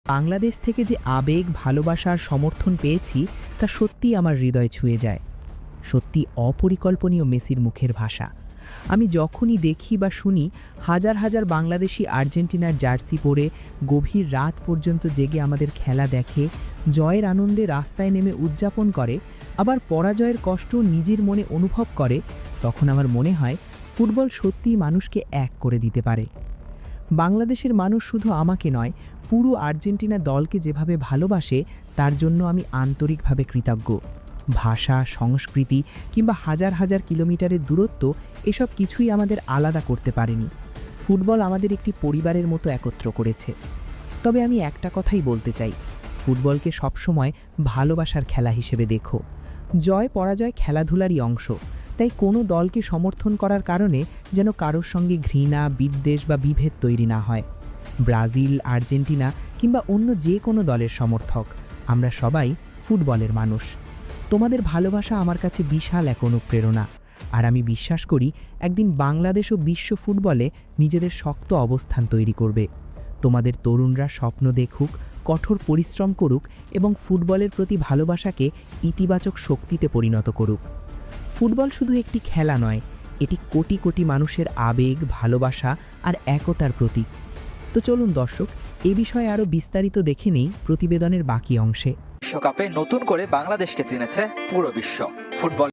বাংলাদেশ থেকে যে আবেগ, ভালোবাসা আর সমর্থন পেয়েছি তা সত্যিই আমার হৃদয় ছুঁয়ে যায়। সত্যি অপরিকল্পনীয় মেসির মুখের ভাষা। আমি যখনই দেখি বা শুনি হাজার হাজার বাংলাদেশি আর্জেন্টিনার জার্সি পরে গভীর রাত পর্যন্ত জেগে আমাদের খেলা দেখে, জয়ের আনন্দে রাস্তায় নেমে উদযাপন করে, আবার পরাজয়ের কষ্ট নিজের মনে অনুভব করে, তখন আমার মনে হয় ফুটবল সত্যিই মানুষকে এক করে দিতে পারে। বাংলাদেশের মানুষ শুধু আমাকে নয়, পুরো আর্জেন্টিনা দলকে যেভাবে ভালোবাসে তার জন্য আমি আন্তরিকভাবে কৃতজ্ঞ। ভাষা, সংস্কৃতি কিংবা হাজার হাজার কিলোমিটারের দূরত্ব এসব কিছুই আমাদের আলাদা করতে পারেনি। ফুটবল আমাদের একটি পরিবারের মতো একত্র করেছে। তবে আমি একটা কথাই বলতে চাই, ফুটবলকে সবসময় ভালোবাসার খেলা হিসেবে দেখো। জয় পরাজয় খেলাধুলারই অংশ, তাই কোনো দলকে সমর্থন করার কারণে যেন কারোর সঙ্গে ঘৃণা, বিদ্বেষ বা বিভেদ তৈরি না হয়। ব্রাজিল, আর্জেন্টিনা কিংবা অন্য যে কোনো দলের সমর্থক, আমরা সবাই ফুটবলের মানুষ। তোমাদের ভালোবাসা আমার কাছে বিশাল এক অনুপ্রেরণা, আর আমি বিশ্বাস করি একদিন বাংলাদেশ ও বিশ্ব ফুটবলে নিজেদের শক্ত অবস্থান তৈরি করবে। তোমাদের তরুণরা স্বপ্ন দেখুক, কঠোর পরিশ্রম করুক এবং ফুটবলের প্রতি ভালোবাসাকে ইতিবাচক শক্তিতে পরিণত করুক। ফুটবল শুধু একটি খেলা নয়, এটি কোটি কোটি মানুষের আবেগ, ভালোবাসা আর একতার প্রতীক। তো চলুন দর্শক, এ বিষয়ে আরও বিস্তারিত দেখে নেই প্রতিবেদনের বাকি অংশে। বিশ্বকাপে নতুন করে বাংলাদেশকে চিনেছে পুরো বিশ্ব। ফুটবল